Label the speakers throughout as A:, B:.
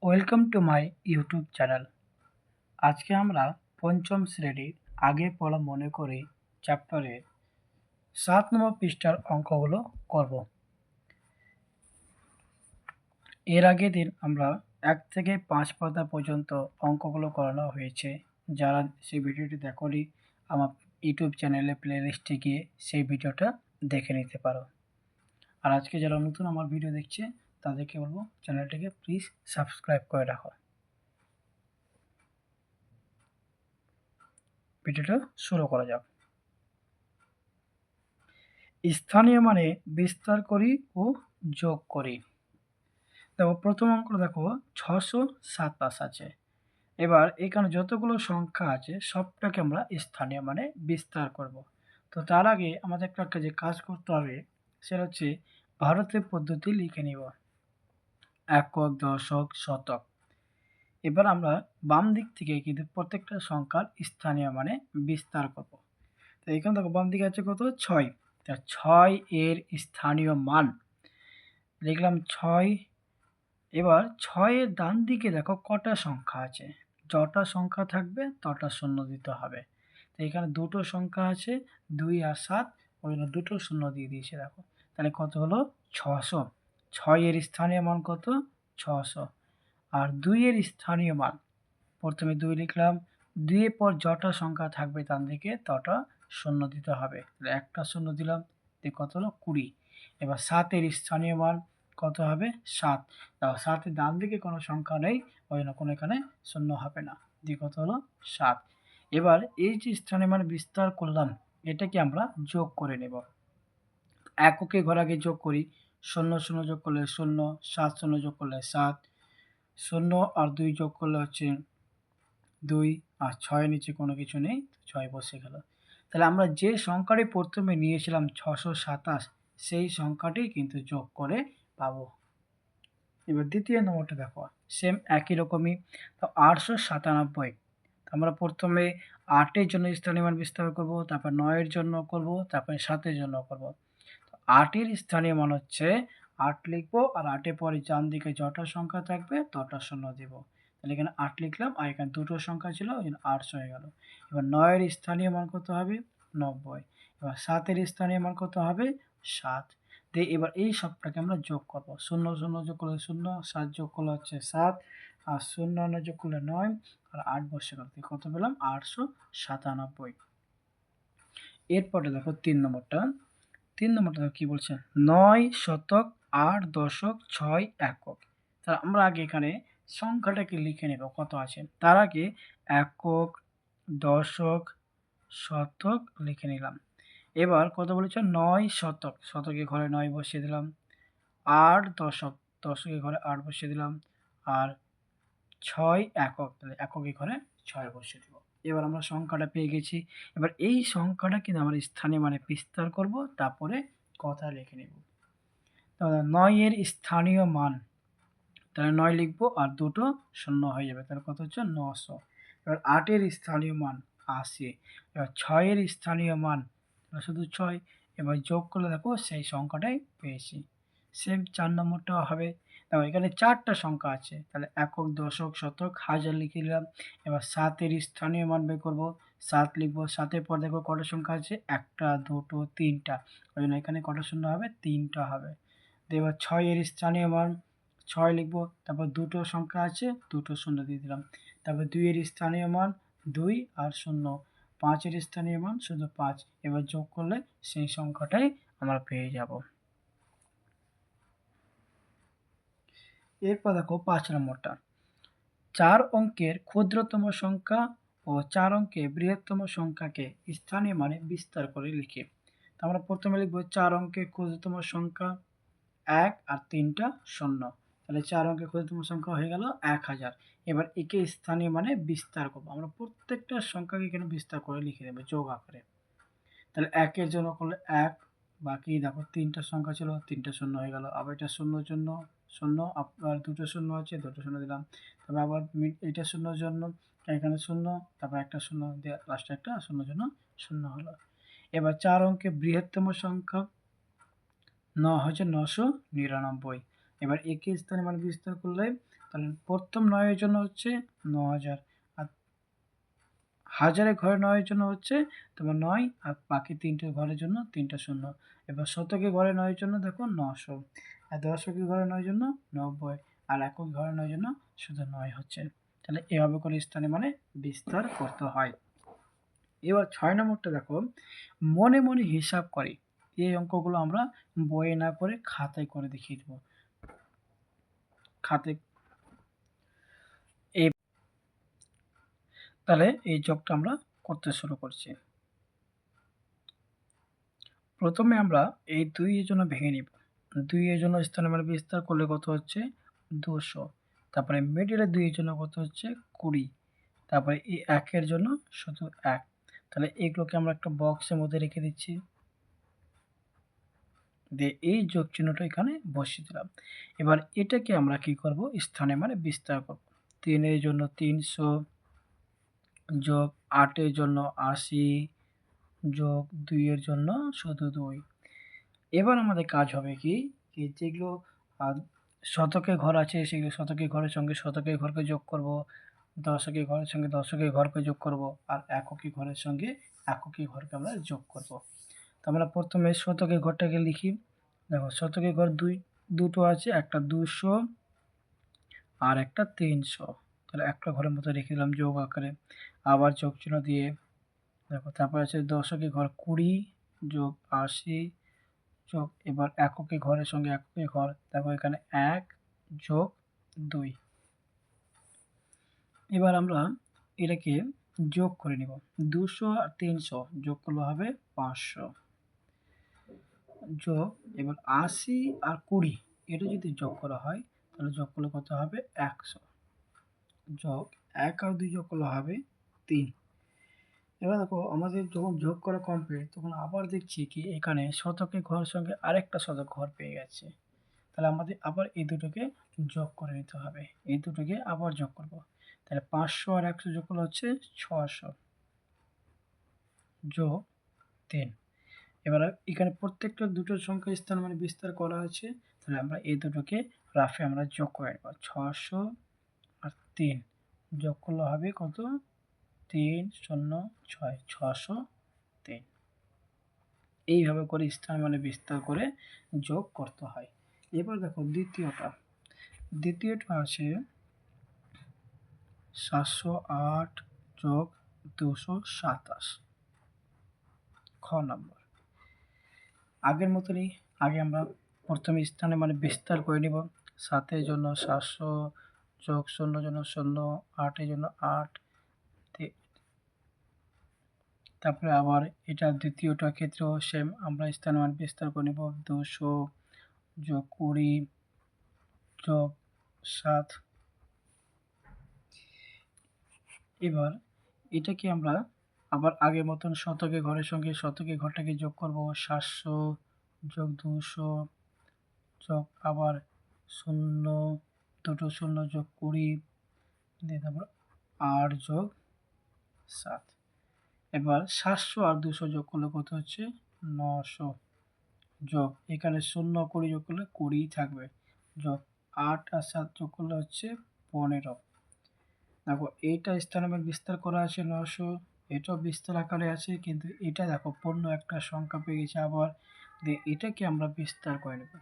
A: Welcome to my YouTube channel. আজকে আমরা পঞ্চম শ্রেণীর আগে পড়া মনে করি চ্যাপ্টারের 7 নম্বর পৃষ্ঠার অঙ্কগুলো করব। এর আগের দিন আমরা 1 থেকে 5 পাতা পর্যন্ত অঙ্কগুলো করানো হয়েছে। যারা সেই ভিডিওটি দেখোনি, আমার ইউটিউব চ্যানেলে প্লেলিস্টে গিয়ে সেই ভিডিওটা দেখে নিতে পারো। আর আজকে যারা নতুন আমার ভিডিও দেখছে তাদেরকে বলবো চ্যানেলটিকে প্লিজ সাবস্ক্রাইব করে রাখো। ভিডিওটা শুরু করা যাক। স্থানীয় মানে বিস্তার করি ও যোগ করি। দেখো প্রথম অঙ্কটা দেখো 627 আছে। এবার এখানে যতগুলো সংখ্যা আছে সবটাকে আমরা স্থানীয় মানে বিস্তার করব। তো তার আগে আমাদের একটা যে কাজ করতে হবে সেটা হচ্ছে ভারতের পদ্ধতি লিখে নিব, একক, দশক, শতক। এবার আমরা বাম দিক থেকে কিন্তু প্রত্যেকটা সংখ্যার স্থানীয় মানে বিস্তার করব। তো এখানে দেখো বাম দিকে আছে কত, 6। তা 6 এর স্থানীয় মান লিখলাম 6। এবার 6 এর ডান দিকে দেখো কটা সংখ্যা আছে, যটা সংখ্যা থাকবে তটা শূন্য দিতে হবে। তো এখানে দুটো সংখ্যা আছে 2 আর 7, ওই জন্য দুটো শূন্য দিয়ে দিয়েছে। দেখো তাহলে কত হলো 600। 6 এর স্থানীয় মান কত, 600। আর 2 এর স্থানীয় মান, প্রথমে 2 লিখলাম, 2 এর পর যটা সংখ্যা থাকবে ডান দিকে তটা শূন্য দিতে হবে। তাহলে একটা শূন্য দিলাম, দিয়ে কত হলো 20। এবার 7 এর স্থানীয় মান কত হবে, 7। তাও 7 এর ডান দিকে কোনো সংখ্যা নেই, ওই জন্য কোনো এখানে শূন্য হবে না, দিয়ে কত হলো 7। এবার এই যে স্থানীয় মান বিস্তার করলাম এটাকে আমরা যোগ করে নেব। এককে ঘর আগে যোগ করি, 0 0 যোগ করলে 0, 7 0 যোগ করলে 7, 0 আর 2 যোগ করলে হচ্ছে 2, আর 6 নিচে কোনো কিছু নেই, 6 বসে গেল। তাহলে আমরা যে সংখ্যাটি প্রথমে নিয়েছিলাম 627, সেই সংখ্যাটি কিন্তু যোগ করে পাবো। এবার দ্বিতীয় নম্বরটা দেখো, সেম একই রকমই। তো 897, আমরা প্রথমে 8 এর জন্য স্থানীয় মান বিস্তার করব, তারপর 9 এর জন্য করব, তারপরে 7 এর জন্য করব। 8 এর স্থানীয় মান হচ্ছে 8 লিখবো, আর 8 এর পরে ডান দিকে যটা সংখ্যা থাকবে তটা শূন্য দেব। তাহলে এখানে 8 লিখলাম, আর এখানে দুটো সংখ্যা ছিল ওই জন্য 800 হয়ে গেল। এবার 9 এর স্থানীয় মান কত হবে, 90। এবার 7 এর স্থানীয় মান কত হবে, 7। দিয়ে এবার এই সবটাকে আমরা যোগ করব, 0 0 যোগ করলে 0, 7 যোগ করলে হচ্ছে 7, আর 0 যোগ করলে 9, আর 8 বসে গেল, কত পেলাম 897। এরপরে দেখো 3 নম্বরটা। 3 নম্বরটা কি বলছে, 9 শতক, 8 দশক, 6 একক। তা আমরা আগে এখানে সংখ্যাটাকে লিখে নেব কত আছে। তার আগে একক, দশক, শতক লিখে নিলাম। এবার কত বলেছে, 9 শতক, শতকে ঘরে 9 বসিয়ে দিলাম। 8 দশক, দশকে ঘরে 8 বসিয়ে দিলাম। আর 6 একক, তাহলে এককে ঘরে 6 বসিয়ে দেব। এবার আমরা সংখ্যাটা পেয়ে গেছি। এবার এই সংখ্যাটা কিন্তু আমরা স্থানীয় মানে বিস্তার করব, তারপরে কথা লিখে নেব। তাহলে 9 এর স্থানীয় মান, তাহলে 9 লিখবো, আর দুটো শূন্য হয়ে যাবে, তাহলে কত হচ্ছে 900। এবার 8 এর স্থানীয় মান 80। এবার 6 এর স্থানীয় মান শুধু 6, এবার যোগ করলে দেখো সেই সংখ্যাটাই পেয়েছি। সেম 4 নম্বরটাও হবে। দেখো এখানে 4টা সংখ্যা আছে, তাহলে একক, দশক, শতক, হাজার লিখে নিলাম। এবার 7 এর স্থানীয় মান বের করবো, 7 লিখবো, 7 এর পর দেখো কটা সংখ্যা আছে, একটা, দুটো, তিনটা, ওই জন্য এখানে কটা শূন্য হবে, 3টা হবে। এবার 6 এর স্থানীয় মান 6 লিখবো, তারপর দুটো সংখ্যা আছে, দুটো শূন্য দিয়ে দিলাম। তারপর 2 এর স্থানীয় মান 2 আর 0, 5 এর স্থানীয় মান শুধু 5। এবার যোগ করলে সেই সংখ্যাটাই আমরা পেয়ে যাব। এরপর দেখো 5 নম্বরটা, 4 অঙ্কের ক্ষুদ্রতম সংখ্যা ও 4 অঙ্কের বৃহত্তম সংখ্যাকে স্থানীয় মানে বিস্তার করে লিখি। তো আমরা প্রথমে লিখবো 4 অঙ্কের ক্ষুদ্রতম সংখ্যা 1 আর 3টা শূন্য, তাহলে 4 অঙ্কের ক্ষুদ্রতম সংখ্যা হয়ে গেল 1000। এবার একে স্থানীয় মানে বিস্তার করবো, আমরা প্রত্যেকটা সংখ্যাকে এখানে বিস্তার করে লিখে দেবো যোগ আকারে। তাহলে 1 এর জন্য করলে 1, বাকি দেখো 3টা সংখ্যা ছিল, 3টা শূন্য হয়ে গেল। আবার এটা শূন্যর জন্য শূন্য, আবার দুটো শূন্য আছে, দুটো শূন্য দিলাম। তবে আবার এটা শূন্যর জন্য এখানে শূন্য, তারপর একটা শূন্য দিয়ে লাস্টে একটা শূন্যর জন্য শূন্য হলো। এবার 4 অঙ্কের বৃহত্তম সংখ্যা 9,999। এবার একে স্থানে মানে বিস্তার করলে তাহলে প্রথম 9 এর জন্য হচ্ছে 9000, আর হাজারে ঘরে 9 এর জন্য হচ্ছে তোমার 9, আর বাকি 3টে ঘরের জন্য 3টা শূন্য। এবার শতকে ঘরে 9 এর জন্য দেখো 900, আর দশকে ঘরে 9 এর জন্য 90, আর একক ঘরে 9 এর জন্য শুধু 9 হচ্ছে। তাহলে এভাবে করে স্থানে মানে বিস্তার করতে হয়। এবার 6 নম্বরটা দেখো, মনে মনে হিসাব করে। এই অঙ্কগুলো আমরা বইয়ে না করে খাতায় করে দেখিয়ে দেবো। খাতায় এই তাহলে এই যোগটা আমরা করতে শুরু করছি। প্রথমে আমরা এই 2 এর জন্য ভেঙে নিব। 2 এর জন্য স্থানে মানে বিস্তার করলে কত হচ্ছে 200, তারপরে মিডিলে 2 এর জন্য কত হচ্ছে 20, তারপরে এই 1 এর জন্য শুধু 1। তাহলে এগুলোকে আমরা একটা বক্সের মধ্যে রেখে দিচ্ছি, দিয়ে এই যোগ চিহ্নটা এখানে বসিয়ে দিলাম। এবার এটাকে আমরা কি করব, স্থানে মানে বিস্তার করব। 3 এর জন্য 300 যোগ 8 এর জন্য 80 যোগ 2 এর জন্য শুধু 2। এবার আমাদের কাজ হবে কি, যেগুলো শতকের ঘর আছে সেগুলো শতকের ঘরের সঙ্গে শতকের ঘরকে যোগ করব, দশকের ঘরের সঙ্গে দশকের ঘরকে যোগ করব, আর এককী ঘরের সঙ্গে এককী ঘরকে আমরা যোগ করব। তো আমরা প্রথমে শতকের ঘরটাকে লিখি। দেখো শতকের ঘর দুটো আছে, একটা 200 আর একটা 300। তাহলে একটা ঘরের মতো রেখে দিলাম যোগ আকারে, আবার যোগ চিহ্ন দিয়ে। দেখো তারপর আছে দশকের ঘর 20 যোগ 80 যোগ, এবার এককে ঘরের সঙ্গে এককে ঘর, তারপর এখানে 1 যোগ 2। এবার আমরা এটাকে যোগ করে নিব। 200 আর 300 যোগ করলে হবে 500 যোগ, এবার 80 আর 20 এটা যদি যোগ করা হয় তাহলে যোগ করলে কত হবে 100 যোগ 1 আর 2 যোগ করলে হবে 3। এবার দেখো আমাদের যখন যোগ করা কমপ্লিট তখন আবার দেখছি কি এখানে শতকের ঘরের সঙ্গে আরেকটা শতক ঘর পেয়ে গেছে। তাহলে আমাদের আবার এই দুটোকে যোগ করে নিতে হবে, এই দুটোকে আবার যোগ করব। তাহলে 500 আর 100 যোগ করলে হচ্ছে 600 যোগ 3। এবার এখানে প্রত্যেকটা দুটোর সংখ্যা স্থান মানে বিস্তার করা আছে, তাহলে আমরা এই দুটোকে রাফে আমরা যোগ করে নেব। 600 আর 3 যোগ করলে হবে কত, 306, 603। এইভাবে করে স্থান মানে বিস্তার করে যোগ করতে হয়। এবার দেখো দ্বিতীয়টা আছে 708 যোগ 227, খ নম্বর। আগের মতনই আগে আমরা প্রথমে স্থানে মানে বিস্তার করে নিব। 7 এর জন্য 700 যোগ 0 জন্য 0, 8 এর জন্য 8, তারপরে আবার এটা দ্বিতীয়টার ক্ষেত্রেও সেম আমরা স্থানে মানে বিস্তার করে নিব। 200 যোগ 20 যোগ 7। এবার এটাকে আমরা আবার আগের মতন শতকের ঘরের সঙ্গে শতকের ঘরটাকে যোগ করব। 700 যোগ 200 যোগ আবার 0, দুটো 0 যোগ 20 দিয়ে তারপর 8 যোগ 7। এবার 700 আর 200 যোগ করলে কত হচ্ছে 900 যোগ, এখানে 0 20 যোগ করলে 20 থাকবে, যোগ 8 আর 7 যোগ করলে হচ্ছে 15। দেখো এইটা স্থানে বিস্তার করা আছে 900, এটাও বিস্তার আকারে আছে, কিন্তু এটা দেখো পূর্ণ একটা সংখ্যা পেয়ে গেছে আবার, দিয়ে এটাকে আমরা বিস্তার করে নেব।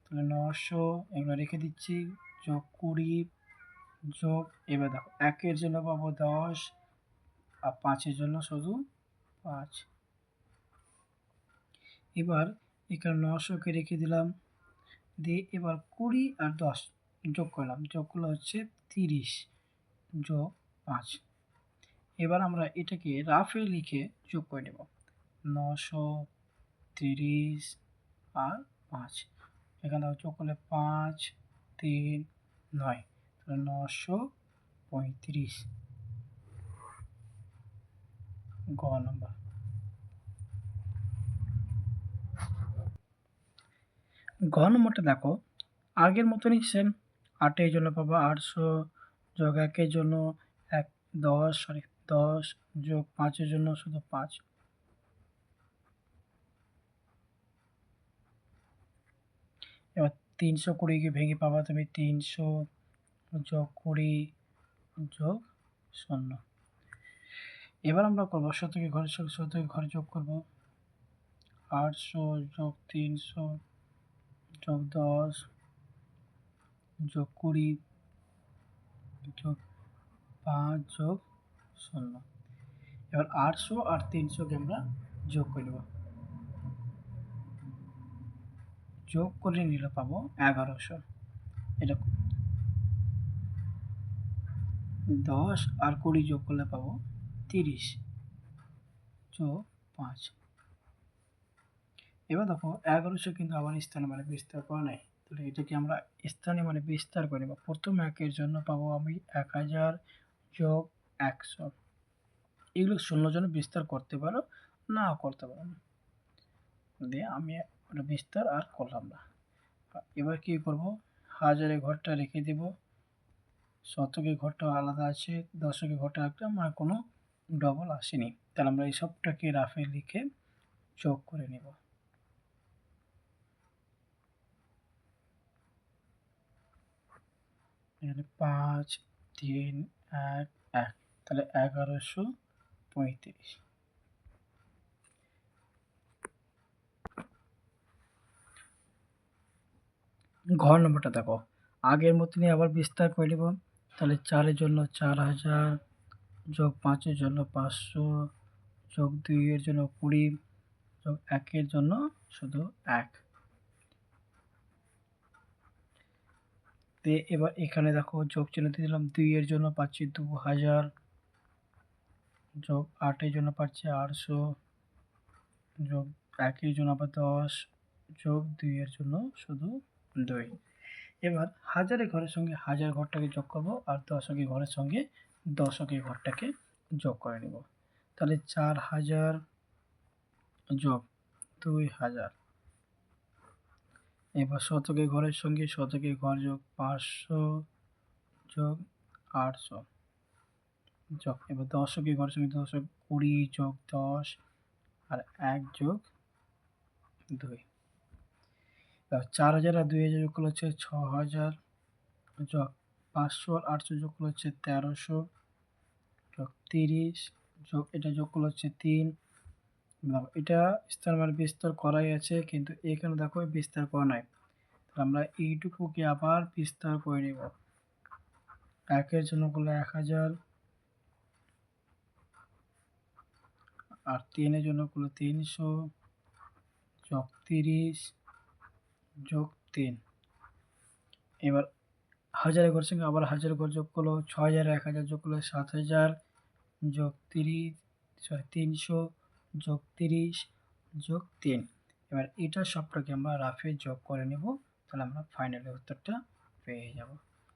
A: তাহলে 900 এগুলো রেখে দিচ্ছি, যোগ 20 যোগ, এবার দেখো 1 এর জন্য পাবো 10 আর 5 এর জন্য শুধু 5। এবার এখানে 900কে রেখে দিলাম, দিয়ে এবার 20 আর 10 যোগ করলাম, যোগ করলে হচ্ছে 30 যোগ 5। এবার আমরা এটাকে রাফে লিখে যোগ করে নেব। 930 আর 5, এখানে যোগ করলে 5 3 9, তাহলে 935, গ নম্বর। ঘ নম্বরটা দেখো আগের মতনই সেম। 8 এর জন্য পাবো 800 যোগ 1 এর জন্য 10 যোগ 5 এর জন্য শুধু 5। এবার 320কে ভেঙে পাবা তুমি 300 যোগ 20 যোগ 0। এবার আমরা করবো শতকে ঘরের সঙ্গে শতকে ঘরে যোগ করব। 800 যোগ 300 যোগ 10 যোগ 20 যোগ 5 যোগ 0। এবার 800 আর 300 কে আমরা যোগ করে নেব। যোগ করে নিলে পাবো 1100। এটা 10 আর 20 যোগ করলে পাবো 30 যোগ 5। এবার দেখো 1100 কিন্তু আবার স্থানীয় মানে বিস্তার করা নাই, তাহলে এটাকে আমরা স্থানীয় মানে বিস্তার করে নেব। প্রথম একের জন্য পাবো আমি 1000 যোগ 100। এগুলো 0 জন্য বিস্তার করতে পারো, না করতে পারো না, দিয়ে আমি ওটা বিস্তার আর করলাম না। এবার কি করব, হাজারের ঘরটা রেখে দেব, শতকের ঘরটা আলাদা আছে, দশকের ঘরটা একটা মানে কোনো ডবল আসেনি, তাহলে আমরা এই সবটাকে রাফে লিখে যোগ করে নেব। এখানে 5 3 1 1, তাহলে 1135। ঘর নম্বরটা দেখো আগের মতনই আবার বিস্তার করে নেব। তাহলে 4-এর জন্য 4000 যোগ 5-এর জন্য 500 যোগ 2-এর জন্য 20 যোগ 1-এর জন্য শুধু 1। এবার এখানে দেখো যোগ চিহ্ন দিয়ে দিলাম। 2-এর জন্য পাচ্ছি 2000 যোগ 8-এর জন্য পাচ্ছি 800 যোগ 1-এর জন্য আবার 10 যোগ 2-এর জন্য শুধু 2। এবার হাজারের ঘরের সঙ্গে হাজার ঘরটাকে যোগ করব আর দশকের ঘরের সঙ্গে দশকের ঘরটাকে যোগ করে নেব। তাহলে 4000 যোগ 2000। এবার শতকের ঘরের সঙ্গে শতকের ঘর যোগ 500 যোগ 800 যোগ, এবার দশকের ঘরের সঙ্গে দশক 20 যোগ 10 আর 1 যোগ 2। 4000 আর 2000 যোগ করলে হচ্ছে 6000 যোগ 500 আর 800 যোগ করলে হচ্ছে 1300 যোগ 30 যোগ এটা যোগ করলে হচ্ছে 3। এটা স্থান মানে বিস্তার করাই আছে, কিন্তু এখানে দেখো বিস্তার করা নাই, তাহলে আমরা এইটুকুকে আবার বিস্তার করে নেব। 1-এর জন্য করলে 1000 আর 3-এর জন্য করলে 300 যোগ 30 যোগ 3। এবার হাজারের ঘরের সঙ্গে আবার হাজার ঘর যোগ করলো, 6000 1000 যোগ করলে 7000 যোগ 300 যোগ 30 যোগ 3। এবার এটা সবটাকে আমরা রাফে যোগ করে নেব, তাহলে আমরা ফাইনালি উত্তরটা পেয়ে যাব।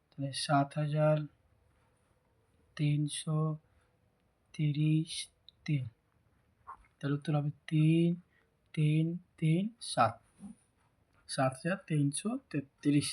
A: তাহলে 7330 3, তাহলে উত্তর হবে 3 3 3 7, 7333।